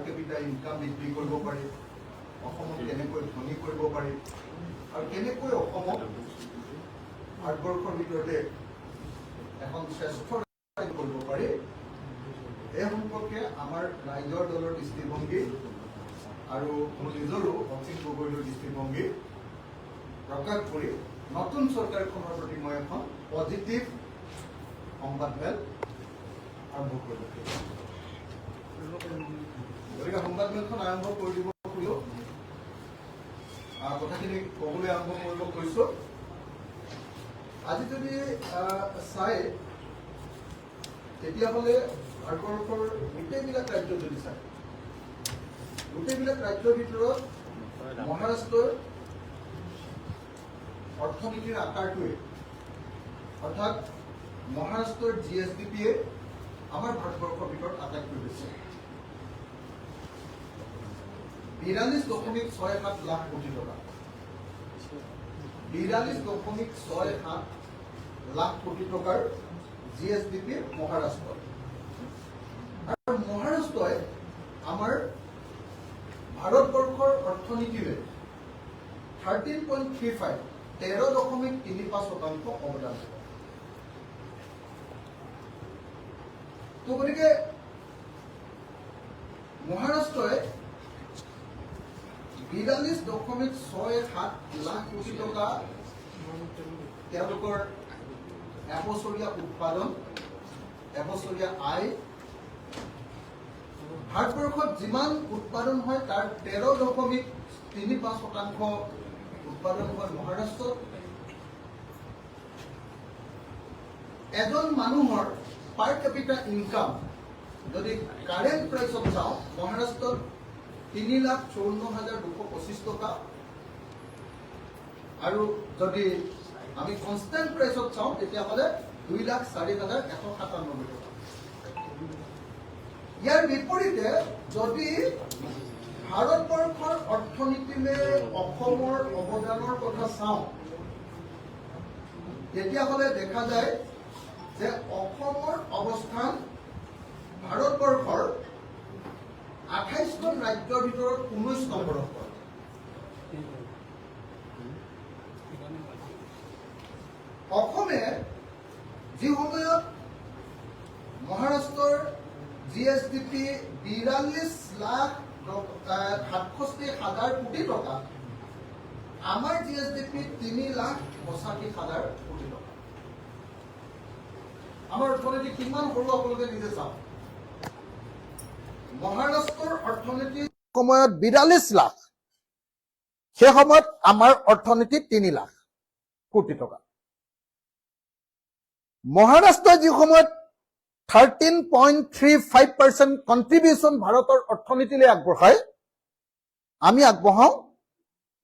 কেপিটা income বৃদ্ধি কৰিব পাৰি, অসমক কেনেকৈ ধনী কৰিব পাৰি আৰু কেনেকৈ অসমক ভাৰতবৰ্ষৰ ভিতৰতে এখন শ্ৰেষ্ঠ ৰাজ্য কৰিব পাৰি, এই সম্পৰ্কে আমাৰ ৰাইজৰ দলৰ দৃষ্টিভংগী আৰু মোৰ নিজৰো অসীম গগৈৰ দৃষ্টিভংগী প্ৰকাশ কৰি নতুন চৰকাৰখনৰ প্ৰতি মই এখন পজিটিভ সংবাদমেল আৰম্ভ কৰিব বিচাৰিছোঁ। গতিকে সংবাদমেলখন আৰম্ভ কৰি দিব খোজো, কথাখিনি ক'বলৈ আৰম্ভ কৰিব কৈছোঁ। আজি যদি চাই তেতিয়াহ'লে ভাৰতবৰ্ষৰ গোটেইবিলাক ৰাজ্য যদি চায়, গোটেইবিলাক ৰাজ্যৰ ভিতৰত মহাৰাষ্ট্ৰৰ অৰ্থনীতিৰ আকাৰটোৱে অৰ্থাৎ মহাৰাষ্ট্ৰৰ GSDP-য়ে আমাৰ ভাৰতবৰ্ষৰ ভিতৰত আটাইতকৈ বেছি 42.67 লাখ কোটি টকা, 42.67 লাখ কোটি টকাৰ GSDP মহাৰাষ্ট্ৰ। আৰু মহাৰাষ্ট্ৰই আমাৰ ভাৰতবৰ্ষৰ অৰ্থনীতিৰে 13.35 13.35% অৱদান। তো গতিকে মহাৰাষ্ট্ৰই 42.67 লাখ কোটি টকা তেওঁলোকৰ এবছৰীয়া উৎপাদন, এবছৰীয়া আয়। ভাৰতবৰ্ষত যিমান উৎপাদন হয় তাৰ 13.35% উৎপাদন হয় মহাৰাষ্ট্ৰত। এজন মানুহৰ পাৰ কেপিটা ইনকাম যদি কাৰেণ্ট প্ৰাইচত চাওঁ, মহাৰাষ্ট্ৰত 3,54,225 টকা, আৰু যদি আমি কনষ্টেণ্ট প্ৰাইচত চাওঁ তেতিয়াহ'লে 2,04,197 টকা। ইয়াৰ বিপৰীতে যদি ভাৰতবৰ্ষৰ অৰ্থনীতিলৈ অসমৰ অৱদানৰ কথা চাওঁ তেতিয়াহ'লে দেখা যায় যে অসমৰ অৱস্থান ভাৰতবৰ্ষৰ 28খন ৰাজ্যৰ ভিতৰত 19 নম্বৰত পৰে। অসমে যি সময়ত মহাৰাষ্ট্ৰৰ GSDP 42,67,000 কোটি টকা, আমাৰ GSDP 3,85,000 কোটি টকা। আমাৰ অৰ্থনীতি কিমান সৰু আপোনালোকে নিজে চাওক। মহাৰাষ্ট্ৰৰ অৰ্থনীতি সময়ত 42 লাখ, সেই সময়ত আমাৰ অৰ্থনীতি 3 লাখ কোটি টকা। মহাৰাষ্ট্ৰই যি সময়ত 13.35% কন্ট্ৰিবিউশন ভাৰতৰ অৰ্থনীতিলৈ আগবঢ়ায়, আমি আগবঢ়াওঁ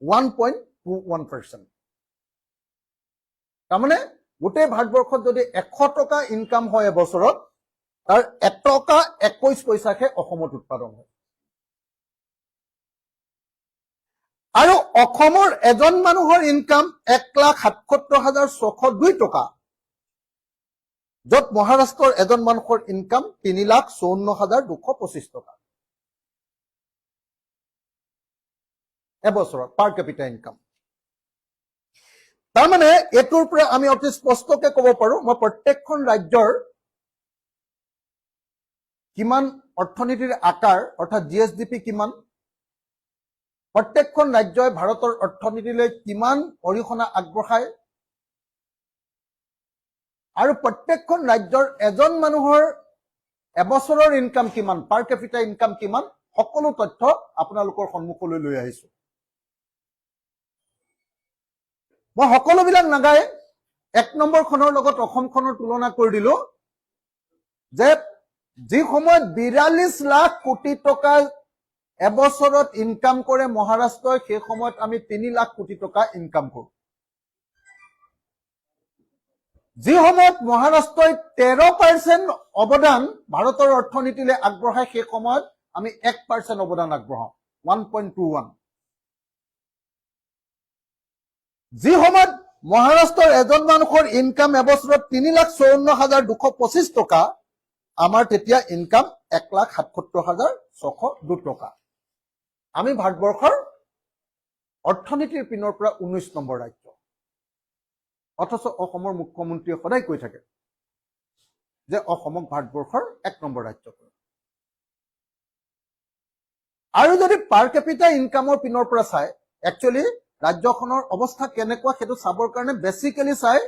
1.21%। তাৰমানে গোটেই ভাৰতবৰ্ষত যদি 100 টকা ইনকাম হয় এবছৰত, তাৰ 1 টকা 21 পইচাহে অসমত উৎপাদন হয়। আৰু অসমৰ এজন মানুহৰ ইনকাম 1,77,602 টকা, য'ত মহাৰাষ্ট্ৰৰ এজন মানুহৰ ইনকাম 3,54,225 টকা এবছৰত পাৰ কেপিটা ইনকাম। তাৰমানে এইটোৰ পৰা আমি অতি স্পষ্টকে ক'ব পাৰো, মই প্ৰত্যেকখন ৰাজ্যৰ কিমান অৰ্থনীতিৰ আকাৰ অৰ্থাৎ GSDP কিমান, প্ৰত্যেকখন ৰাজ্যই ভাৰতৰ অৰ্থনীতিলৈ কিমান অৰিহণা আগবঢ়ায়, আৰু প্ৰত্যেকখন ৰাজ্যৰ এজন মানুহৰ এবছৰৰ ইনকাম কিমান, পাৰ কেপিটা ইনকাম কিমান, সকলো তথ্য আপোনালোকৰ সন্মুখলৈ লৈ আহিছো। মই সকলোবিলাক নাগাই 1 নম্বৰখনৰ লগত অসমখনৰ তুলনা কৰি দিলো, যে যি সময়ত 42 লাখ কোটি টকা এবছৰত ইনকাম কৰে মহাৰাষ্ট্ৰই, সেই সময়ত আমি 3 লাখ কোটি টকা ইনকাম কৰোঁ। যি সময়ত মহাৰাষ্ট্ৰই 13% অৱদান ভাৰতৰ অৰ্থনীতিলৈ আগবঢ়ায়, সেই সময়ত আমি 1% অৱদান আগবঢ়াওঁ, 1.21। যি সময়ত মহাৰাষ্ট্ৰৰ এজন মানুহৰ ইনকাম এবছৰত 3,54,225 টকা, আমাৰ তেতিয়া ইনকাম 1,77,602 টকা। আমি ভাৰতবৰ্ষৰ অৰ্থনীতিৰ পিনৰ পৰা 19 নম্বৰ ৰাজ্য, অথচ অসমৰ মুখ্যমন্ত্ৰীয়ে সদায় কৈ থাকে যে অসমক ভাৰতবৰ্ষৰ 1 নম্বৰ ৰাজ্য কৰে। আৰু যদি পাৰ কেপিটা ইনকামৰ পিনৰ পৰা চাই, একচুৱেলি ৰাজ্যখনৰ অৱস্থা কেনেকুৱা সেইটো চাবৰ কাৰণে বেচিকেলি চাই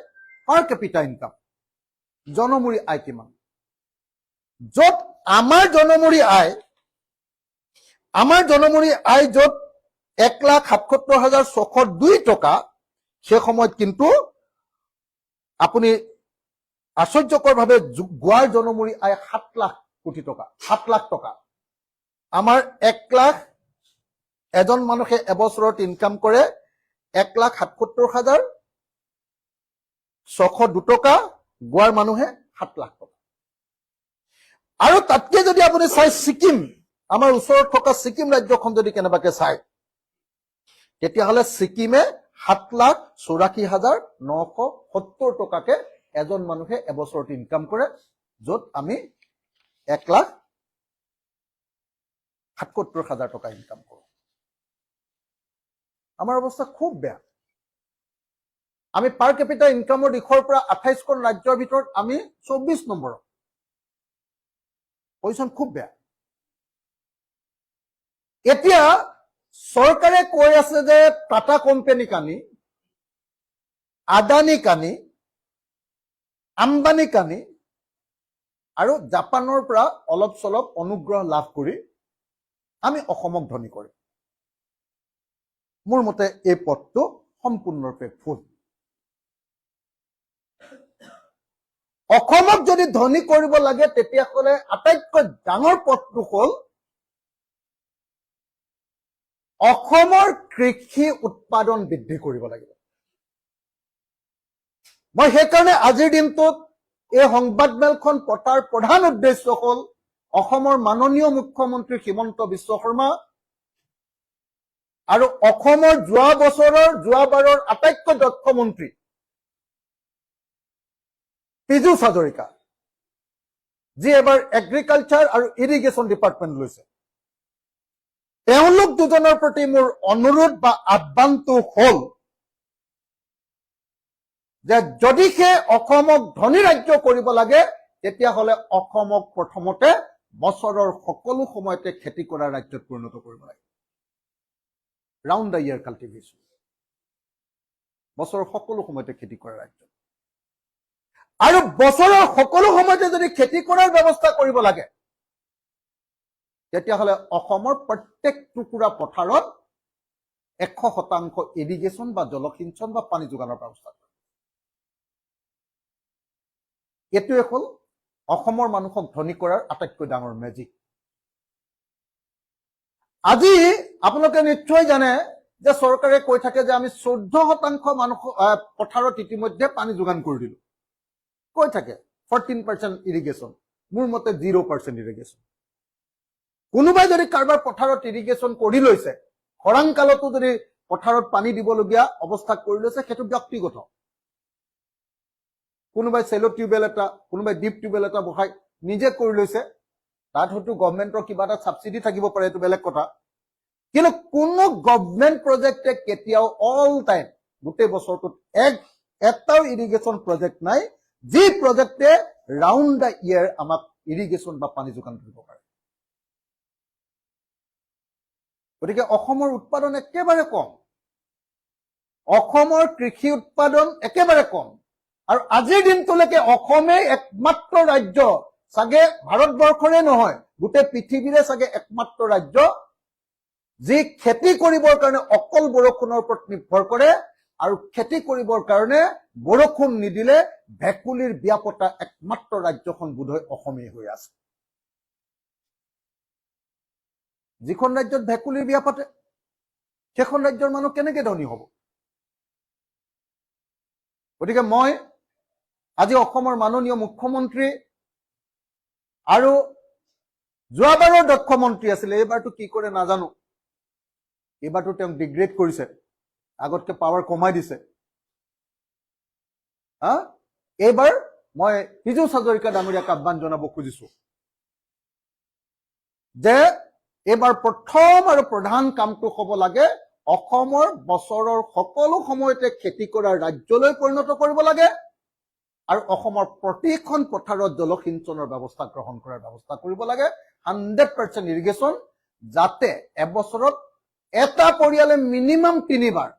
পাৰ কেপিটা ইনকাম, জনমূৰি আয় কিমান। য'ত আমাৰ জনমূৰি আয় য'ত 1,77,602 টকা, সেই সময়ত কিন্তু আপুনি আশ্চৰ্যকৰভাৱে গোৱাৰ জনমূৰি আয় 7 লাখ কোটি টকা, 7 লাখ টকা। আমাৰ 1 লাখ এজন মানুহে এবছৰত ইনকাম কৰে 1,77,602 টকা, গোৱাৰ মানুহে 7 লাখ টকা। আৰু তাতকে যদি আপুনি চাই ছিকিম, আমাৰ ওচৰত থকা ছিকিম ৰাজ্যখন যদি কেনেবাকে চাই, তেতিয়াহ'লে ছিকিমে 7,84,970 টকাকে এজন মানুহে এবছৰত ইনকাম কৰে, য'ত আমি 1,77,000 টকা ইনকাম কৰোঁ। আমাৰ অৱস্থা খুব বেয়া। আমি পাৰ কেপিটা ইনকামৰ দিশৰ পৰা 28খন ৰাজ্যৰ ভিতৰত আমি 24 নম্বৰত। পজিশ্যন খুব বেয়া। এতিয়া চৰকাৰে কৈ আছে যে টাটা কোম্পানীক আনি, আদানীক আনি, আম্বানীক আনি আৰু জাপানৰ পৰা অলপ চলপ অনুগ্ৰহ লাভ কৰি আমি অসমক ধনী কৰিম। মোৰ মতে এই পথটো সম্পূৰ্ণৰূপে ভুল। অসমক যদি ধনী কৰিব লাগে, তেতিয়াহ'লে আটাইতকৈ ডাঙৰ পথটো হ'ল অসমৰ কৃষি উৎপাদন বৃদ্ধি কৰিব লাগিব। মই সেইকাৰণে আজিৰ দিনটোত এই সংবাদমেলখন পতাৰ প্ৰধান উদ্দেশ্য হ'ল অসমৰ মাননীয় মুখ্যমন্ত্ৰী হিমন্ত বিশ্ব শৰ্মা আৰু অসমৰ যোৱাবাৰৰ আটাইতকৈ দক্ষ মন্ত্ৰী পীযুষ হাজৰিকা, যি এবাৰ এগ্ৰিকালচাৰ আৰু ইৰিগেশ্যন ডিপাৰ্টমেণ্ট লৈছে। তেওঁলোক দুজনৰ প্ৰতি মোৰ অনুৰোধ বা আহ্বানটো হ'ল যে যদিহে অসমক ধনী ৰাজ্য কৰিব লাগে, তেতিয়াহ'লে অসমক প্ৰথমতে বছৰৰ সকলো সময়তে খেতি কৰা ৰাজ্যত পৰিণত কৰিব লাগে। ৰাউণ্ড দ্য ইয়াৰ কাল্টিভেশ্যন, বছৰৰ সকলো সময়তে খেতি কৰা ৰাজ্য। আৰু বছৰৰ সকলো সময়তে যদি খেতি কৰাৰ ব্যৱস্থা কৰিব লাগে, তেতিয়াহ'লে অসমৰ প্ৰত্যেক টুকুৰা পথাৰত 100% ইৰিগেশ্যন বা জলসিঞ্চন বা পানী যোগানৰ ব্যৱস্থা কৰে। এইটোৱে হ'ল অসমৰ মানুহক ধনী কৰাৰ আটাইতকৈ ডাঙৰ মেজিক। আজি আপোনালোকে নিশ্চয় জানে যে চৰকাৰে কৈ থাকে যে আমি 14% মানুহ পথাৰত ইতিমধ্যে পানী যোগান কৰি দিলো। কৈ থাকে 14% ইৰিগেশ্যন, মোৰ মতে 0% ইৰিগেশ্যন। কোনোবাই যদি কাৰোবাৰ পথাৰত ইৰিগেশ্যন কৰি লৈছে, খৰাং কালতো যদি পথাৰত পানী দিবলগীয়া অৱস্থা কৰি লৈছে, সেইটো ব্যক্তিগত। কোনোবাই চেলো টিউবেল এটা, কোনোবাই ডিপ টিউবেল এটা বহাই নিজে কৰি লৈছে, তাত হয়তো গভৰ্ণমেণ্টৰ কিবা এটা ছাবচিডি থাকিব পাৰে, এইটো বেলেগ কথা। কিন্তু কোনো গভৰ্ণমেণ্ট প্ৰজেক্টে কেতিয়াও অল টাইম গোটেই বছৰটোত এটাও ইৰিগেশ্যন প্ৰজেক্ট নাই যি প্ৰজেক্টে ৰাউণ্ড দ্য ইয়াৰ আমাক ইৰিগেশ্যন বা পানী যোগান ধৰিব পাৰে। গতিকে অসমৰ উৎপাদন একেবাৰে কম, অসমৰ কৃষি উৎপাদন একেবাৰে কম। আৰু আজিৰ দিনটোলৈকে অসমেই একমাত্ৰ ৰাজ্য, চাগে ভাৰতবৰ্ষৰে নহয় গোটেই পৃথিৱীৰে চাগে একমাত্ৰ ৰাজ্য, যি খেতি কৰিবৰ কাৰণে অকল বৰষুণৰ ওপৰত নিৰ্ভৰ কৰে, আৰু খেতি কৰিবৰ কাৰণে বৰষুণ নিদিলে ভেকুলীৰ বিয়া পতা একমাত্ৰ ৰাজ্যখন বোধহয় অসমেই হৈ আছে। যিখন ৰাজ্যত ভেকুলীৰ বিয়া পাতে, সেইখন ৰাজ্যৰ মানুহ কেনেকে ধনী হ'ব? গতিকে মই আজি অসমৰ মাননীয় মুখ্যমন্ত্ৰী আৰু যোৱাবাৰৰ দক্ষ মন্ত্ৰী আছিলে, এইবাৰটো কি কৰে নাজানো, এইবাৰটো তেওঁক ডিগ্ৰেড কৰিছে, আগতকে পাৱাৰ কমাই দিছে। এইবাৰ মই পীযুষ হাজৰিকা ডাঙৰীয়াক আহ্বান জনাব খুজিছো যে এইবাৰ প্ৰথম আৰু প্ৰধান কামটো হ'ব লাগে অসমৰ বছৰৰ সকলো সময়তে খেতি কৰাৰ ৰাজ্যলৈ পৰিণত কৰিব লাগে আৰু অসমৰ প্ৰতিখন পথাৰত জলসিঞ্চনৰ ব্যৱস্থা গ্ৰহণ কৰাৰ ব্যৱস্থা কৰিব লাগে 100% ইৰিগেশ্যন যাতে এবছৰত এটা পৰিয়ালে মিনিমাম 3বাৰ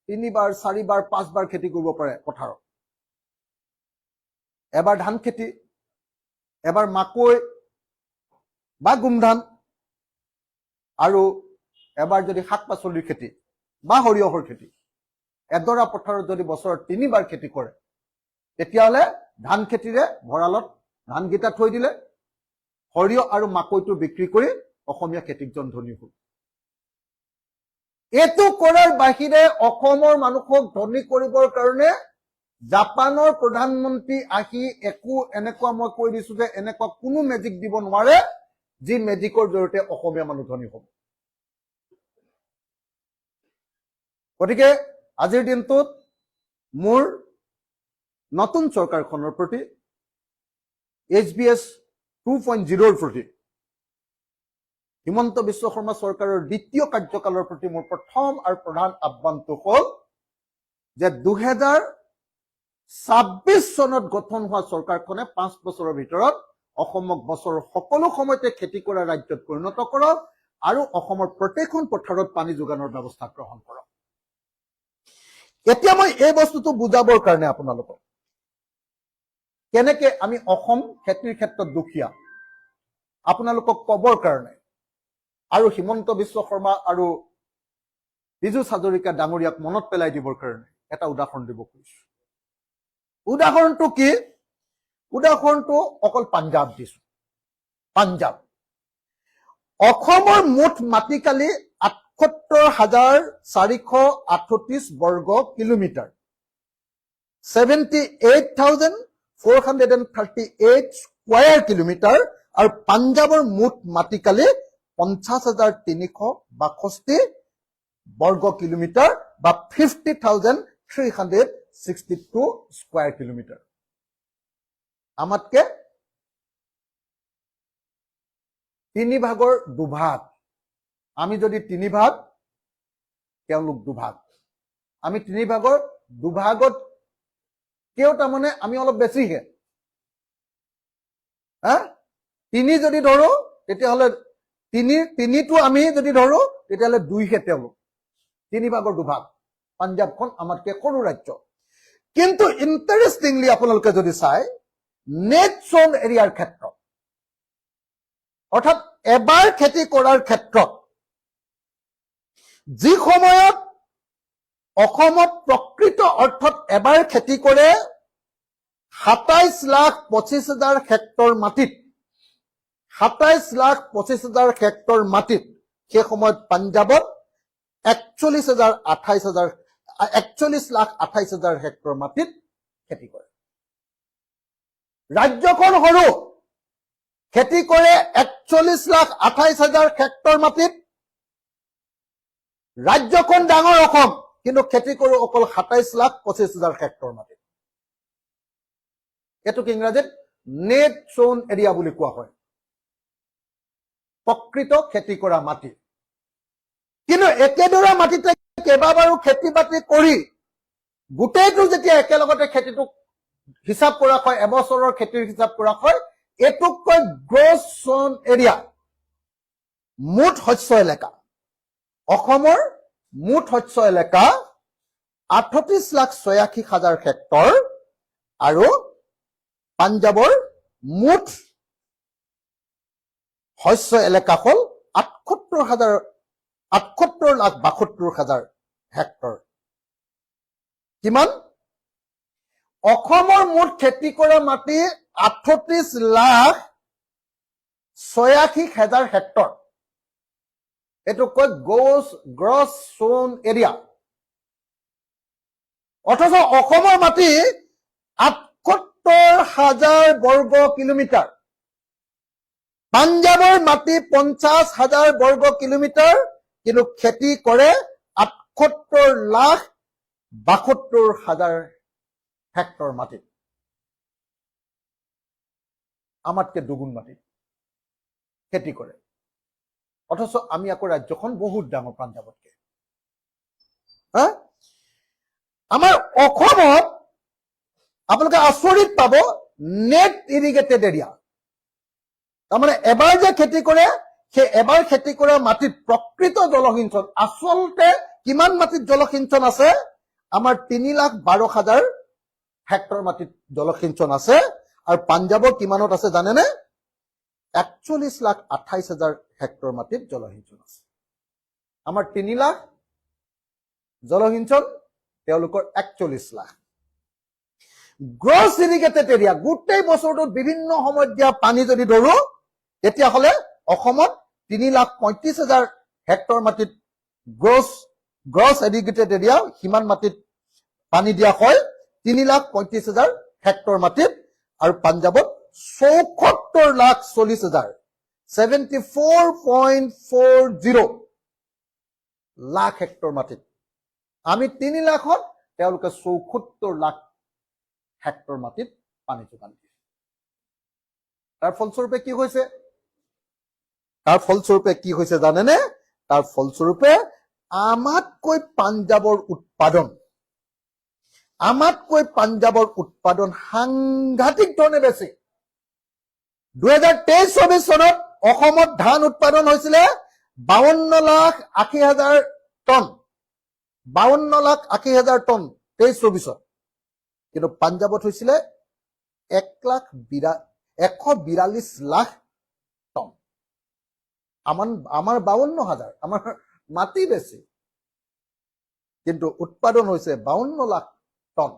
4বাৰ 5বাৰ খেতি কৰিব পাৰে পথাৰত এবাৰ ধান খেতি এবাৰ মাকৈ বা গোমধান আৰু এবাৰ যদি শাক-পাচলিৰ খেতি বা সৰিয়হৰ খেতি এডৰা পথাৰত যদি বছৰত 3বাৰ খেতি কৰে তেতিয়াহ'লে ধান খেতিৰে ভঁৰালত ধানকেইটা থৈ দিলে সৰিয়হ আৰু মাকৈটো বিক্ৰী কৰি অসমীয়া খেতিকজন ধনী হ'ল এইটো কৰাৰ বাহিৰে অসমৰ মানুহক ধনী কৰিবৰ কাৰণে জাপানৰ প্ৰধানমন্ত্ৰী আহি একো এনেকুৱা মই কৈ দিছো যে এনেকুৱা কোনো মেজিক দিব নোৱাৰে যি মেজিকৰ জৰিয়তে অসমীয়া মানুহ ধনী হ'ব গতিকে আজিৰ দিনটোত মোৰ নতুন চৰকাৰখনৰ প্ৰতি HBS 2.0 প্ৰতি হিমন্ত বিশ্ব শৰ্মা চৰকাৰৰ দ্বিতীয় কাৰ্যকালৰ প্ৰতি মোৰ প্ৰথম আৰু প্ৰধান আহ্বানটো হ'ল যে 2026 চনত গঠন হোৱা চৰকাৰখনে 5 বছৰৰ ভিতৰত অসমক বছৰৰ সকলো সময়তে খেতি কৰা ৰাজ্যত পৰিণত কৰক আৰু অসমৰ প্ৰতিখন পথাৰত পানী যোগানৰ ব্যৱস্থা গ্ৰহণ কৰক এতিয়া মই এই বস্তুটো বুজাবৰ কাৰণে আপোনালোকক কেনেকে আমি অসম খেতিৰ ক্ষেত্ৰত দুখীয়া আপোনালোকক কবৰ কাৰণে আৰু হিমন্ত বিশ্ব শৰ্মা আৰু বিজু হাজৰিকা ডাঙৰীয়াক মনত পেলাই দিবৰ কাৰণে এটা উদাহৰণ দিব খুজিছো উদাহৰণটো কি উদাহৰণটো অকল পাঞ্জাব দিছো পাঞ্জাব অসমৰ মুঠ মাটিকালি ৭৮,৪৩৮ বৰ্গ কিলোমিটাৰ 78,438 স্কয়াৰ কিলোমিটাৰ আৰু পাঞ্জাবৰ মুঠ মাটিকালি ৫০,৩৬২ বৰ্গ কিলোমিটাৰ বা 50,362 স্কয়াৰ কিলোমিটাৰ আমাতকে 3 ভাগৰ 2 ভাগ আমি যদি 3 ভাগ তেওঁলোক 2 ভাগ আমি 3 ভাগৰ 2 ভাগত কেউ তাৰমানে আমি অলপ বেছিহে 3 যদি ধৰো তেতিয়াহ'লে 3টো আমি যদি ধৰো তেতিয়াহ'লে 2হে তেওঁলোক 3 ভাগৰ 2 ভাগ পাঞ্জাবখন আমাতকে সৰু ৰাজ্য কিন্তু ইণ্টাৰেষ্টিংলি আপোনালোকে যদি চাই নেট জোন এৰিয়াৰ ক্ষেত্ৰত অৰ্থাৎ এবাৰ খেতি কৰাৰ ক্ষেত্ৰত যি সময়ত অসমত প্ৰকৃত অৰ্থত এবাৰ খেতি কৰে ২৭,২৫,০০০ হেক্টৰ মাটিত ২৭,২৫,০০০ হেক্টৰ মাটিত সেই সময়ত পাঞ্জাবত ৪১,২৮,০০০ হেক্টৰ মাটিত খেতি কৰে ৰাজ্যখন সৰু খেতি কৰে ৪১,২৮,০০০ হেক্টৰ মাটিত ৰাজ্যখন ডাঙৰ অসম কিন্তু খেতি কৰো অকল ২৭,২৫,০০০ হেক্টৰ মাটিত এটোক ইংৰাজীত নেট জোন এৰিয়া বুলি কোৱা হয় প্ৰকৃত খেতি কৰা মাটি কিন্তু একেদৰে মাটিতে কেইবাবাৰো খেতি বাতি কৰি গোটেইটো যেতিয়া একেলগতে খেতিটো হিচাপ কৰা হয় এবছৰৰ খেতিৰ হিচাপ কৰা হয় এটোক কয় গ্ৰছ জোন এৰিয়া মুঠ শস্য এলেকা অসমৰ মুঠ শস্য এলেকা ৩৮,৮৬,০০০ হেক্টৰ আৰু পাঞ্জাবৰ মুঠ শস্য এলেকা হ'ল ৭৮,৭২,০০০ হেক্টৰ কিমান অসমৰ মুঠ খেতি কৰা মাটি ৩৮,৮৬,০০০ হেক্টৰ এটো কয় গ্ৰছ জোন এৰিয়া অথচ অসমৰ মাটি ৭৮,০০০ বৰ্গ কিলোমিটাৰ পাঞ্জাবৰ মাটি ৫০,০০০ বৰ্গ কিলোমিটাৰ কিন্তু খেতি কৰে ৭৮,৭২,০০০ হেক্টৰ মাটি আমাতকে দুগুণ মাটি খেতি কৰে অথচ আমি আকৌ ৰাজ্যখন বহুত ডাঙৰ পাঞ্জাৱতকে। হা, আমাৰ অসমত আপোনালোকে আচৰিত পাব নেট ইৰিগেটেড এৰিয়া। তাৰমানে এবাৰ যে খেতি কৰে, সেই এবাৰ খেতি কৰা মাটিত প্ৰকৃত জলসিঞ্চন, আচলতে কিমান মাটিত জলসিঞ্চন আছে? আমাৰ 3,12,000 হেক্টৰ মাটিত জলসিঞ্চন আছে। আৰু পাঞ্জাৱৰ কিমানত আছে জানেনে? 41,28,000 হেক্টৰ মাটিত জলসিঞ্চন আছে। আমাৰ 3 লাখ জলসিঞ্চন, তেওঁলোকৰ 41 লাখ। গ্ৰছ ইৰিগেটেড এৰিয়া, গোটেই বছৰটোত বিভিন্ন সময়ত দিয়া পানী যদি ধৰো, তেতিয়াহ'লে অসমত 3,35,000 হেক্টৰ মাটিত গ্ৰছ ইৰিগেটেড এৰিয়া, সিমান মাটিত পানী দিয়া হয়, 3,35,000 হেক্টৰ মাটিত। আৰু পাঞ্জাৱত 74,40,000, 74.40 লাখ হেক্টৰ মাটিত। আমি 3 লাখত, তেওঁলোকে 74 লাখ হেক্টৰ মাটিত পানী যোগান দিয়ে। তাৰ ফলস্বৰূপে কি হৈছে? তাৰ ফলস্বৰূপে কি হৈছে জানেনে? তাৰ ফলস্বৰূপে আমাতকৈ পাঞ্জাৱৰ উৎপাদন সাংঘাতিক ধৰণে বেছি। 2023-24 চনত অসমত ধান উৎপাদন হৈছিলে 52,80,000 টন, 52,80,000 টন 23-24-ত। কিন্তু পাঞ্জাৱত হৈছিলে 142 লাখ টন। আমাৰ 52,000, আমাৰ মাটি বেছি, কিন্তু উৎপাদন হৈছে 52 লাখ টন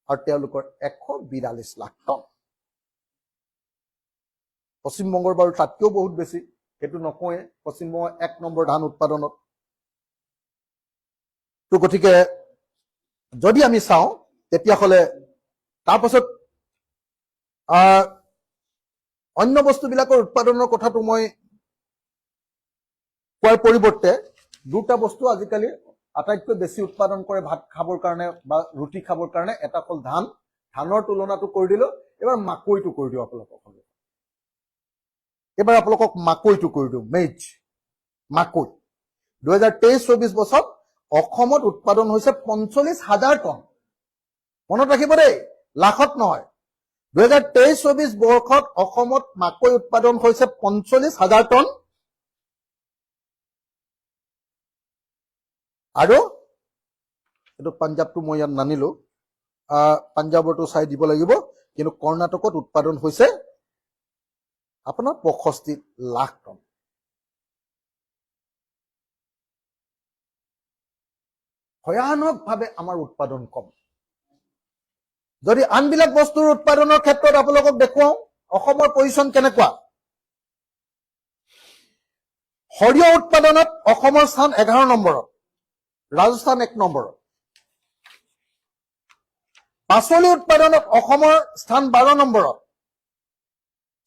আৰু তেওঁলোকৰ 142 লাখ টন। পশ্চিমবংগৰ বাৰু তাতকেও বহুত বেছি, সেইটো নকওঁৱে। পশ্চিমবংগ 1 নম্বৰ ধান উৎপাদনত। তো গতিকে যদি আমি চাওঁ, তেতিয়াহ'লে তাৰপাছত অন্য বস্তুবিলাকৰ উৎপাদনৰ কথাটো মই কোৱাৰ পৰিৱৰ্তে দুটা বস্তু আজিকালি আটাইতকৈ বেছি উৎপাদন কৰে ভাত খাবৰ কাৰণে বা ৰুটি খাবৰ কাৰণে। এটা হ'ল ধান, ধানৰ তুলনাটো কৰি দিলো। এবাৰ মাকৈটো কৰি দিওঁ আপোনালোকক। এবাৰ আপোনালোকক মাকৈটো কৰি দিওঁ, মেজ মাকৈ। 2023-24 বছৰত অসমত উৎপাদন হৈছে 45,000 টন। মনত ৰাখিব দেই, লাখত নহয়। 2023-24 বৰ্ষত অসমত মাকৈ উৎপাদন হৈছে 45,000 টন। আৰু এইটো পাঞ্জাৱটো মই ইয়াত নানিলো, পাঞ্জাৱৰটো চাই দিব লাগিব। কিন্তু কৰ্ণাটকত উৎপাদন হৈছে আপোনাৰ 65 লাখ টন। ভয়ানকভাৱে আমাৰ উৎপাদন কম। যদি আনবিলাক বস্তুৰ উৎপাদনৰ ক্ষেত্ৰত আপোনালোকক দেখুৱাও, অসমৰ পজিশ্যন কেনেকুৱা? সৰিয়হ উৎপাদনত অসমৰ স্থান 11 নম্বৰত, ৰাজস্থান 1 নম্বৰত। পাচলি উৎপাদনত অসমৰ স্থান 12 নম্বৰত।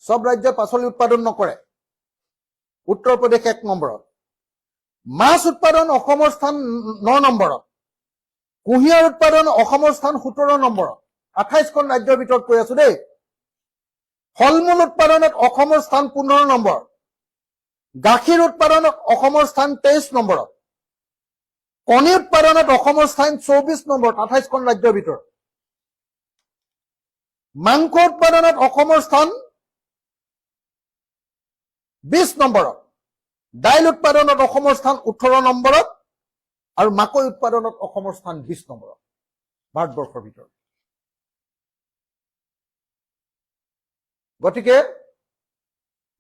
সব ৰাজ্যই পাচলি উৎপাদন নকৰে। উত্তৰ প্ৰদেশ 1 নম্বৰত। মাছ উৎপাদন অসমৰ স্থান 9 নম্বৰত। কুঁহিয়াৰ উৎপাদন অসমৰ স্থান 17 নম্বৰত। 28খন ৰাজ্যৰ ভিতৰত কৈ আছো দেই। ফল মূল উৎপাদনত অসমৰ স্থান 15 নম্বৰ। গাখীৰ উৎপাদনত অসমৰ স্থান 23 নম্বৰত। কণী উৎপাদনত অসমৰ স্থান 24 নম্বৰত 28খন ৰাজ্যৰ ভিতৰত। মাংস উৎপাদনত অসমৰ স্থান 20 নম্বৰত। দাইল উৎপাদনত অসমৰ স্থান 18 নম্বৰত। আৰু মাকৈ উৎপাদনত অসমৰ স্থান 20 নম্বৰত ভাৰতবৰ্ষৰ ভিতৰত। গতিকে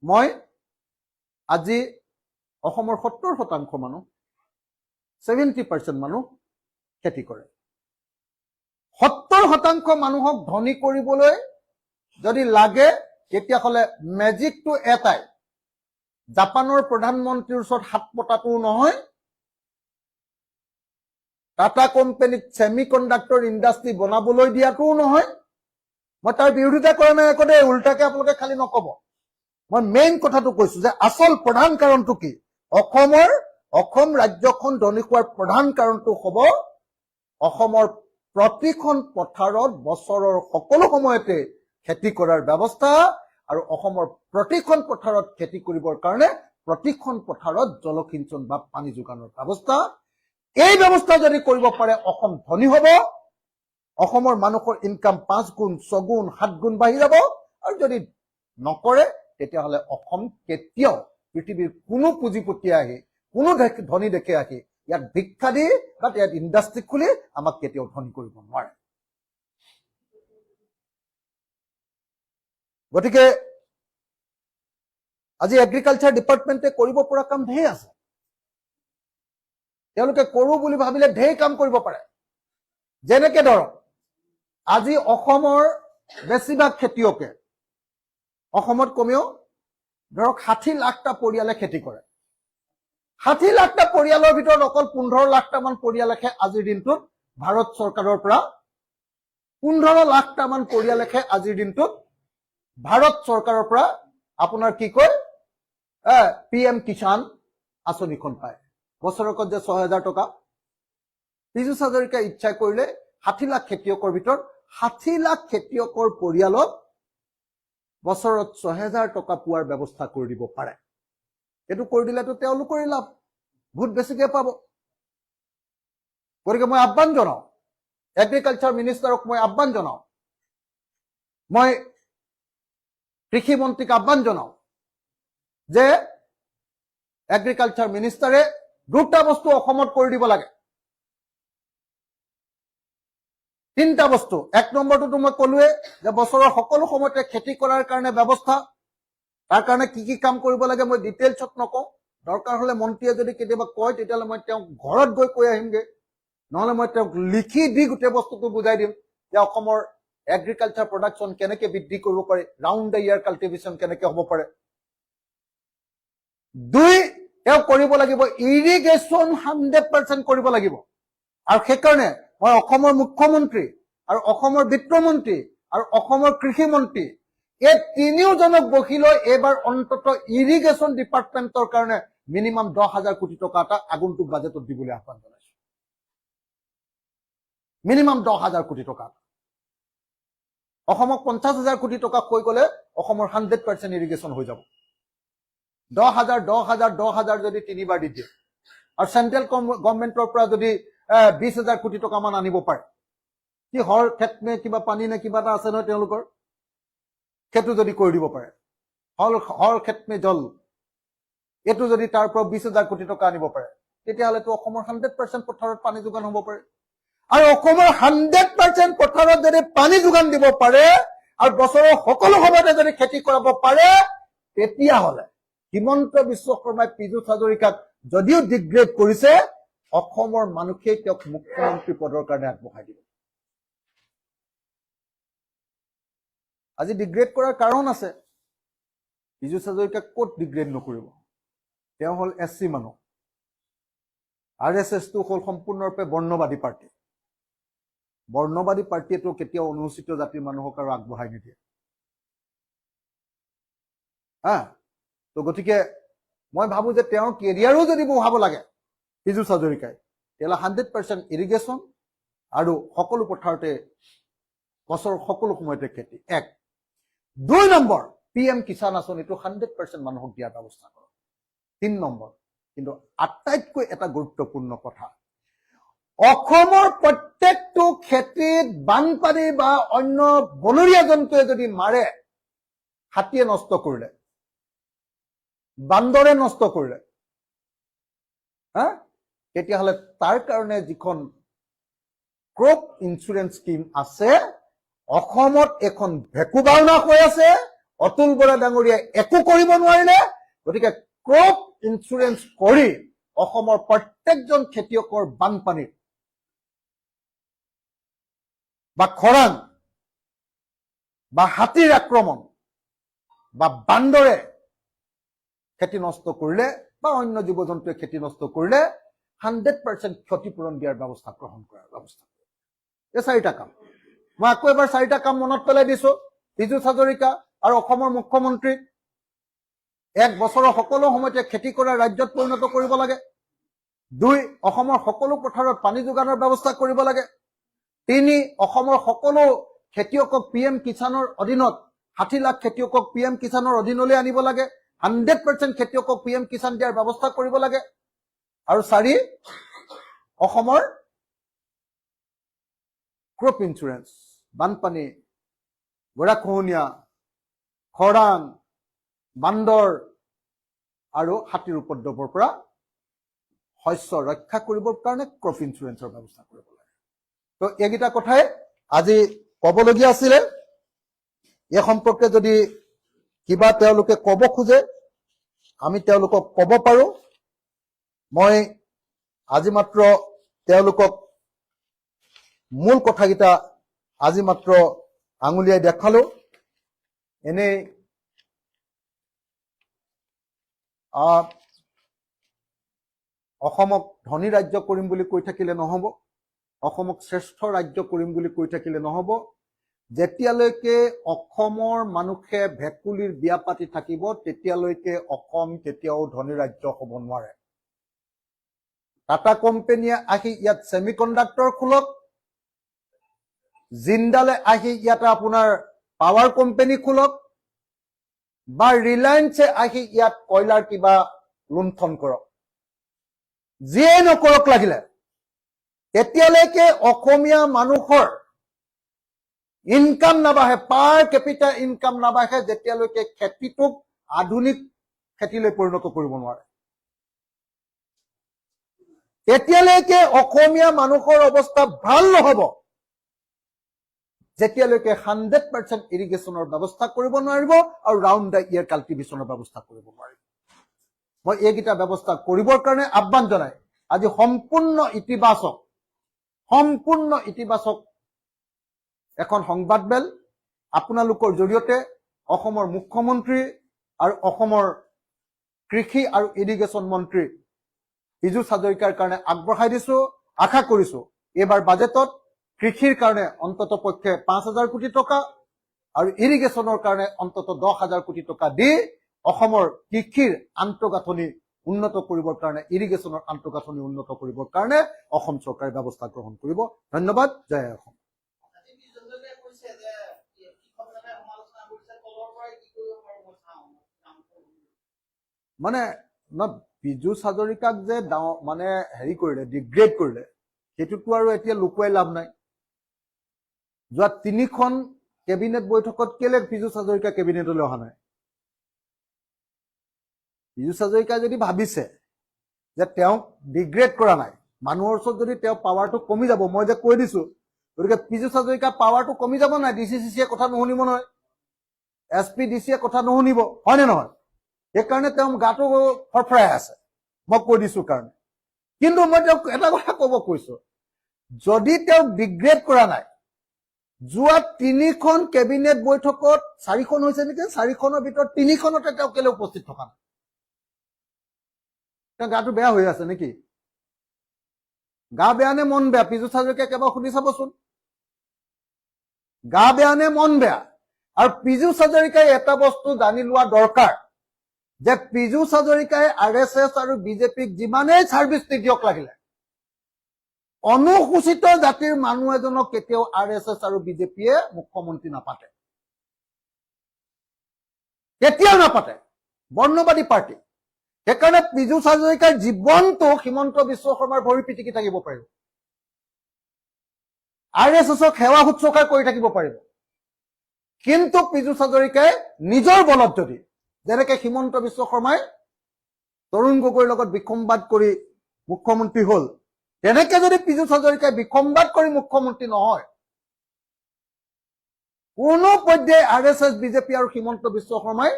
মই আজি অসমৰ 70% মানুহ, 70% মানুহ খেতি কৰে। 70% মানুহক ধনী কৰিবলৈ যদি লাগে, তেতিয়াহ'লে মেজিকটো এটাই, জাপানৰ প্ৰধানমন্ত্ৰীৰ ওচৰত হাত পতাটোও নহয়, টাটা কোম্পানীত ছেমি কণ্ডাক্টৰ ইণ্ডাষ্ট্ৰী বনাবলৈ দিয়াটোও নহয়। মই তাৰ বিৰোধিতা কৰা নাই একো দেই, উল্টাকে আপোনালোকে খালি নকব। মই মেইন কথাটো কৈছো যে আচল প্ৰধান কাৰণটো কি? অসম ৰাজ্যখন ধনী হোৱাৰ প্ৰধান কাৰণটো হ'ব অসমৰ প্ৰতিখন পথাৰত বছৰৰ সকলো সময়তে খেতি কৰাৰ ব্যৱস্থা, আৰু অসমৰ প্ৰতিখন পথাৰত খেতি কৰিবৰ কাৰণে প্ৰতিখন পথাৰত জলসিঞ্চন বা পানী যোগানৰ ব্যৱস্থা। এই ব্যৱস্থা যদি কৰিব পাৰে অসম ধনী হ'ব, অসমৰ মানুহৰ ইনকাম 5 গুণ 6 গুণ 7 গুণ বাঢ়ি যাব। আৰু যদি নকৰে তেতিয়াহ'লে অসম কেতিয়াও পৃথিৱীৰ কোনো পুঁজিপতিয়ে আহি, কোনো ধনী দেশে আহি ইয়াত ভিক্ষা দি বা ইয়াত ইণ্ডাষ্ট্ৰি খুলি আমাক কেতিয়াও ধনী কৰিব নোৱাৰে। গতিকে আজি এগ্ৰিকালচাৰ ডিপাৰ্টমেণ্টে কৰিব পৰা কাম ঢেৰ আছে। তেওঁলোকে কৰো বুলি ভাবিলে ঢেৰ কাম কৰিব পাৰে। যেনেকে ধৰক আজি অসমৰ বেছিভাগ খেতিয়কে, অসমত কমেও ধৰক 60 লাখটা পৰিয়ালে খেতি কৰে। 60 লাখটা পৰিয়ালৰ ভিতৰত অকল 15 লাখটামান পৰিয়ালেহে আজিৰ দিনটোত ভাৰত চৰকাৰৰ পৰা 15 লাখটামান পৰিয়ালেহে আজিৰ দিনটোত ভাৰত চৰকাৰৰ পৰা আপোনাৰ কি কয় PM কিষাণ আঁচনিখন পায়। বছৰকত যে 6,000 টকা। পীযুষ হাজৰিকাই ইচ্ছা কৰিলে 60 লাখ খেতিয়কৰ ভিতৰত 60 লাখ খেতিয়কৰ পৰিয়ালক বছৰত 6,000 টকা পোৱাৰ ব্যৱস্থা কৰি দিব পাৰে। এইটো কৰি দিলেতো তেওঁলোকৰে লাভ, বহুত বেছিকে পাব। গতিকে মই আহ্বান জনাওঁ, এগ্ৰিকালচাৰ মিনিষ্টাৰক মই আহ্বান জনাওঁ, মই কৃষি মন্ত্ৰীক আহ্বান জনাওঁ যে এগ্ৰিকালচাৰ মিনিষ্টাৰে 2টা বস্তু অসমত কৰি দিব লাগে। 3টা বস্তু। 1 নম্বৰটো মই ক'লোৱে যে বছৰৰ সকলো সময়তে খেতি কৰাৰ কাৰণে ব্যৱস্থা। তাৰ কাৰণে কি কি কাম কৰিব লাগে মই ডিটেইলছত নকওঁ। দৰকাৰ হ'লে মন্ত্ৰীয়ে যদি কেতিয়াবা কয় তেতিয়াহ'লে মই তেওঁক ঘৰত গৈ কৈ আহিমগে, নহ'লে মই তেওঁক লিখি দি গোটেই বস্তুটো বুজাই দিম যে অসমৰ এগ্ৰিকালচাৰ প্ৰডাকশ্যন কেনেকে বৃদ্ধি কৰিব পাৰি, ৰাউণ্ড দ্য ইয়াৰ কাল্টিভেশ্যন কেনেকে হ'ব পাৰে। 2, তেওঁ কৰিব লাগিব ইৰিগেশ্যন 100% কৰিব লাগিব। আৰু সেইকাৰণে মই অসমৰ মুখ্যমন্ত্ৰী আৰু অসমৰ বিত্তমন্ত্ৰী আৰু অসমৰ কৃষি মন্ত্ৰী এই তিনিওজনক বহি লৈ এইবাৰ অন্ততঃ ইৰিগেশ্যন ডিপাৰ্টমেণ্টৰ কাৰণে মিনিমাম 10,000 কোটি টকা এটা আগন্তুক বাজেটত দিবলৈ আহ্বান জনাইছো। মিনিমাম 10,000 কোটি টকা। অসমক 50,000 কোটি টকা হৈ গ'লে অসমৰ 100% ইৰিগেশ্যন হৈ যাব। 10,000 10,000 10,000 যদি 3বাৰ দি দিয়ে আৰু চেন্ট্ৰেল গভৰ্ণমেণ্টৰ পৰা যদি 20,000 কোটি টকা মান আনিব পাৰে, কি হৰ ক্ষেত নে কিবা পানী নে কিবা এটা আছে নহয় তেওঁলোকৰ, সেইটো যদি কৰি দিব পাৰে, হৰ ক্ষেত মে জল, এইটো যদি তাৰ পৰা 20,000 কোটি টকা আনিব পাৰে, তেতিয়াহ'লেতো অসমৰ 100% পথাৰত পানী যোগান হ'ব পাৰে। আৰু অসমৰ 100% পথাৰত যদি পানী যোগান দিব পাৰে আৰু বছৰৰ সকলো সময়তে যদি খেতি কৰাব পাৰে, তেতিয়াহ'লে হিমন্ত বিশ্ব শৰ্মাই পীযুষ হাজৰিকাক যদিও ডিগ্ৰেড কৰিছে, অসমৰ মানুহে তেওঁক মুখ্যমন্ত্ৰী পদৰ কাৰণে আগবঢ়াই দিব। আজি ডিগ্ৰেড কৰাৰ কাৰণ আছে। পীযুষ হাজৰিকাক ক'ত ডিগ্ৰেড নকৰিব? তেওঁ হ'ল SC মানুহ। RSSটো হ'ল সম্পূৰ্ণৰূপে বৰ্ণবাদী পাৰ্টি। বৰ্ণবাদী পাৰ্টীয়েতো কেতিয়াও অনুসূচিত জাতিৰ মানুহক আৰু আগবঢ়াই নিদিয়ে। তো গতিকে মই ভাবো যে তেওঁৰ কেৰিয়াৰো যদি বঢ়াব লাগে পীযুষ হাজৰিকাই, তেতিয়াহ'লে 100% ইৰিগেশ্যন আৰু সকলো পথাৰতে বছৰৰ সকলো সময়তে খেতি। 1। 2 নম্বৰ, PM কিষাণ আঁচনিটো 100% মানুহক দিয়াৰ ব্যৱস্থা কৰক। 3 নম্বৰ, কিন্তু আটাইতকৈ এটা গুৰুত্বপূৰ্ণ কথা, অসমৰ প্ৰত্যেকটো খেতিত বানপানী বা অন্য বনৰীয়া জন্তুৱে যদি মাৰে, হাতীয়ে নষ্ট কৰিলে, বান্দৰে নষ্ট কৰিলে, তেতিয়াহ'লে তাৰ কাৰণে যিখন ক্ৰপ ইঞ্চুৰেঞ্চ স্কিম আছে, অসমত এখন ভেকুবাওনা হৈ আছে। অতুল বৰা ডাঙৰীয়াই একো কৰিব নোৱাৰিলে। গতিকে ক্ৰপ ইঞ্চুৰেঞ্চ কৰি অসমৰ প্ৰত্যেকজন খেতিয়কৰ বানপানী বা খৰাং বা হাতীৰ আক্ৰমণ বা বান্দৰে খেতি নষ্ট কৰিলে বা অন্য জীৱ জন্তুৱে খেতি নষ্ট কৰিলে 100% ক্ষতিপূৰণ দিয়াৰ ব্যৱস্থা গ্ৰহণ কৰাৰ ব্যৱস্থা। এই 4টা কাম মই আকৌ এবাৰ 4টা কাম মনত পেলাই দিছো। পীযুষ হাজৰিকা আৰু অসমৰ মুখ্যমন্ত্ৰীক 1 বছৰৰ সকলো সময়তে খেতি কৰা ৰাজ্যত পৰিণত কৰিব লাগে। 2, অসমৰ সকলো পথাৰত পানী যোগানৰ ব্যৱস্থা কৰিব লাগে। 3, অসমৰ সকলো খেতিয়কক PM কিষাণৰ অধীনত 60 লাখ খেতিয়কক PM কিষাণৰ অধীনলৈ আনিব লাগে। 100% খেতিয়কক PM কিষাণ দিয়াৰ ব্যৱস্থা কৰিব লাগে। আৰু 4, অসমৰ ক্ৰপ ইঞ্চুৰেঞ্চ, বানপানী, গৰাখহনীয়া, খৰাং, বান্দৰ আৰু হাতীৰ উপদ্ৰৱৰ পৰা শস্য ৰক্ষা কৰিবৰ কাৰণে ক্ৰপ ইঞ্চুৰেঞ্চৰ ব্যৱস্থা কৰিব লাগে। তো এইকেইটা কথাই আজি ক'বলগীয়া আছিলে। এই সম্পৰ্কে যদি কিবা তেওঁলোকে ক'ব খোজে আমি তেওঁলোকক ক'ব পাৰো। মই আজি মাত্ৰ তেওঁলোকক মূল কথাকেইটা আজি মাত্ৰ আঙুলিয়াই দেখালো। এনেই অসমক ধনী ৰাজ্য কৰিম বুলি কৈ থাকিলে নহ'ব, অসমক শ্ৰেষ্ঠ ৰাজ্য কৰিম বুলি কৈ থাকিলে নহ'ব। যেতিয়ালৈকে অসমৰ মানুহে ভেকুলীৰ বিয়া পাতি থাকিব তেতিয়ালৈকে অসম কেতিয়াও ধনী ৰাজ্য হ'ব নোৱাৰে। টাটা কোম্পানীয়ে আহি ইয়াত ছেমিকণ্ডাক্টৰ খোলক, জিন্দালে আহি ইয়াতে আপোনাৰ পাৱাৰ কোম্পানী খোলক, বা ৰিলায়েন্সে আহি ইয়াত কয়লাৰ কিবা লুণ্ঠন কৰক, যিয়ে নকৰক লাগিলে, তেতিয়ালৈকে অসমীয়া মানুহৰ ইনকাম নাবাঢ়ে, পাৰ কেপিটা ইনকাম নাবাঢ়ে, যেতিয়ালৈকে খেতিটোক আধুনিক খেতিলৈ পৰিণত কৰিব নোৱাৰে। তেতিয়ালৈকে অসমীয়া মানুহৰ অৱস্থা ভাল নহ'ব, যেতিয়ালৈকে 100% ইৰিগেশ্যনৰ ব্যৱস্থা কৰিব নোৱাৰিব আৰু ৰাউণ্ড দ্য ইয়াৰ কাল্টিভেশ্যনৰ ব্যৱস্থা কৰিব নোৱাৰিব। মই এইকেইটা ব্যৱস্থা কৰিবৰ কাৰণে আহ্বান জনাই আজি সম্পূৰ্ণ ইতিবাচক এখন সংবাদমেল আপোনালোকৰ জৰিয়তে অসমৰ মুখ্যমন্ত্ৰী আৰু অসমৰ কৃষি আৰু ইৰিগেশ্যন মন্ত্ৰী পীযুষ হাজৰিকাৰ কাৰণে আগবঢ়াই দিছো। আশা কৰিছো এইবাৰ বাজেটত কৃষিৰ কাৰণে অন্তত পক্ষে 5,000 কোটি টকা আৰু ইৰিগেশ্যনৰ কাৰণে অন্তত 10,000 কোটি টকা দি অসমৰ কৃষিৰ আন্তঃগাঁথনি উন্নত কৰিবৰ কাৰণে, ইৰিগেশ্যনৰ আন্তঃগাঁথনি উন্নত কৰিবৰ কাৰণে অসম চৰকাৰে ব্যৱস্থা গ্ৰহণ কৰিব। ধন্যবাদ। জয় অসম। মানে পীযুষ হাজৰিকাক যে মানে হেৰি কৰিলে, ডিগ্ৰেড কৰিলে, সেইটোতো আৰু এতিয়া লুকুৱাই লাভ নাই। যোৱা 3খন কেবিনেট বৈঠকত কেলে পীযুষ হাজৰিকা কেবিনেটলৈ অহা নাই? পীযুষ হাজৰিকাই যদি ভাবিছে যে তেওঁক ডিগ্ৰেড কৰা নাই, মানুহৰ ওচৰত যদি তেওঁ পাৱাৰটো কমি যাব, মই যে কৈ দিছো, গতিকে পীযুষ হাজৰিকা পাৱাৰটো কমি যাব নাই, DCCয়ে কথা নুশুনিব নহয়, SP DCয়ে কথা নুশুনিব, হয়নে নহয়? সেইকাৰণে তেওঁ গাটো ফৰফৰাই আছে, মই কৈ দিছো কাৰণে। কিন্তু মই তেওঁক এটা কথা ক'ব কৈছো, যদি তেওঁক ডিগ্ৰেড কৰা নাই, যোৱা 3খন কেবিনেট বৈঠকত 4খন হৈছে নেকি, 4খনৰ ভিতৰত 3খনতে তেওঁ কেলে উপস্থিত থকা নাই? তেওঁ গাটো বেয়া হৈ আছে নেকি? গা বেয়া নে মন বেয়া? পীযুষ হাজৰিকাক এবাৰ সুধি চাবচোন, গা বেয়া নে মন বেয়া? আৰু পীযুষ হাজৰিকাই এটা বস্তু জানি লোৱা দৰকাৰ যে পীযুষ হাজৰিকাই RSS আৰু বিজেপিক যিমানেই ছাৰ্ভিচ দিয়ক লাগিলে, অনুসূচিত জাতিৰ মানুহ এজনক কেতিয়াও RSS আৰু বিজেপিয়ে মুখ্যমন্ত্ৰী নাপাতে, কেতিয়াও নাপাতে, বৰ্ণবাদী পাৰ্টি। সেইকাৰণে পীযুষ হাজৰিকাৰ জীৱনটো হিমন্ত বিশ্ব শৰ্মাৰ ভৰি পিটিকি থাকিব পাৰিব, RSSক সেৱা শুশ্ৰূষা কৰি থাকিব পাৰিব। কিন্তু পীযুষ হাজৰিকাই নিজৰ বলত যদি, যেনেকে হিমন্ত বিশ্ব শৰ্মাই তৰুণ গগৈৰ লগত বিসম্বাদ কৰি মুখ্যমন্ত্ৰী হল, তেনেকে যদি পীযুষ হাজৰিকাই বিসম্বাদ কৰি মুখ্যমন্ত্ৰী নহয়, কোনো পৰ্যায়ে RSS বিজেপি আৰু হিমন্ত বিশ্ব শৰ্মাই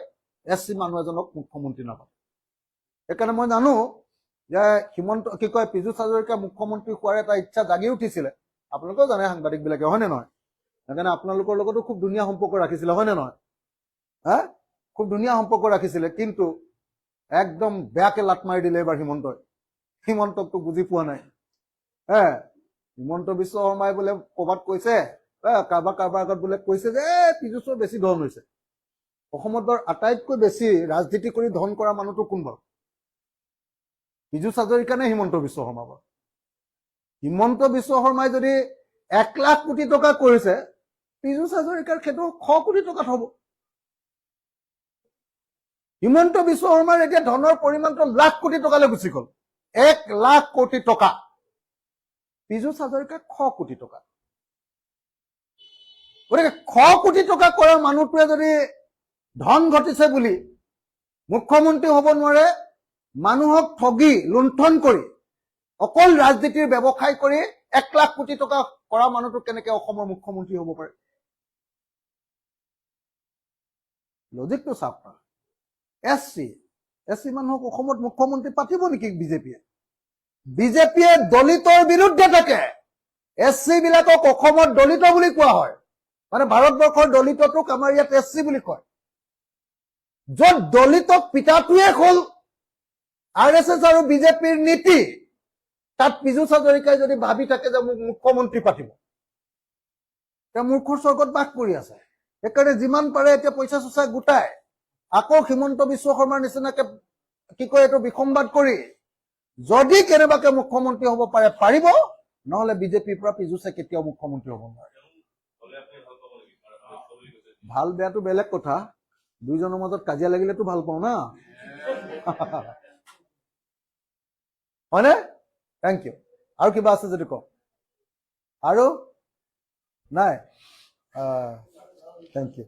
SC মানুহ এজনক মুখ্যমন্ত্ৰী নাপাতে। সেইকাৰণে মই জানো যে পীযুষ হাজৰিকা মুখ্যমন্ত্ৰী হোৱাৰ এটা ইচ্ছা জাগি উঠিছিলে, আপোনালোকেও জানে সাংবাদিক বিলাকে, হয়নে নহয়? সেইকাৰণে আপোনালোকৰ লগতো খুব ধুনীয়া সম্পৰ্ক ৰাখিছিলে, হয়নে নহয়? খুব ধুনীয়া সম্পৰ্ক ৰাখিছিলে, কিন্তু একদম বেয়াকে লাট মাৰি দিলে এবাৰ হিমন্তকতো বুজি পোৱা নাই। হিমন্ত বিশ্ব শৰ্মাই বোলে ক'ৰবাত কৈছে, কাৰোবাৰ আগত বোলে কৈছে যে পীযুষৰ বেছি ধন হৈছে। অসমত আটাইতকৈ বেছি ৰাজনীতি কৰি ধন কৰা মানুহটো কোন বাৰু? পীযুষ হাজৰিকা নে হিমন্ত বিশ্ব শৰ্মা বাৰু? হিমন্ত বিশ্ব শৰ্মাই যদি 1 লাখ কোটি টকা কৰিছে, পীযুষ হাজৰিকাৰ সেইটো 100 কোটি টকাত হ'ব। হিমন্ত বিশ্ব শৰ্মাৰ এতিয়া ধনৰ পৰিমাণটো লাখ কোটি টকালৈ গুচি গ'ল। 1 লাখ কোটি টকা। পীযুষ হাজৰিকা 100 কোটি টকা। গতিকে 100 কোটি টকা কৰা মানুহটোৱে যদি ধন ঘটিছে বুলি মুখ্যমন্ত্ৰী হ'ব নোৱাৰে, মানুহক ঠগি লুণ্ঠন কৰি অকল ৰাজনীতিৰ ব্যৱসায় কৰি 1 লাখ কোটি টকা কৰা মানুহটো কেনেকে অসমৰ মুখ্যমন্ত্ৰী হ'ব পাৰে? লজিকটো চাওক না। এছচি মানুহক অসমত মুখ্যমন্ত্ৰী পাতিব নেকি বিজেপিয়ে? বিজেপিয়ে দলিতৰ বিৰুদ্ধে থাকে। এছচি বিলাকক অসমত দলিত বুলি কোৱা হয়। মানে ভাৰতবৰ্ষৰ দলিতটোক আমাৰ ইয়াত এছচি বুলি কয়। য'ত দলিতক পিতাটোৱে হ'ল RSS আৰু বিজেপিৰ নীতি, তাত পীযুষ হাজৰিকাই যদি ভাবি থাকে যে মোক মুখ্যমন্ত্ৰী পাতিব, তেওঁ মূৰ্খৰ স্বৰ্গত বাস কৰি আছে। সেইকাৰণে যিমান পাৰে এতিয়া পইচা চইচা গোটাই আকৌ হিমন্ত বিশ্ব শৰ্মাৰ নিচিনাকে কি কয় এইটো বিসম্বাদ কৰি যদি কেনেবাকে মুখ্যমন্ত্ৰী হ'ব পাৰে পাৰিব, নহলে বিজেপিৰ পৰা পীযুষে কেতিয়াও মুখ্যমন্ত্ৰী হ'ব নোৱাৰে। ভাল বেয়াটো বেলেগ কথা, দুইজনৰ মাজত কাজিয়া লাগিলেতো ভাল পাওঁ না। হয়নে? Thank you. আৰু কিবা আছে যদি কওক। আৰু নাই? Thank U.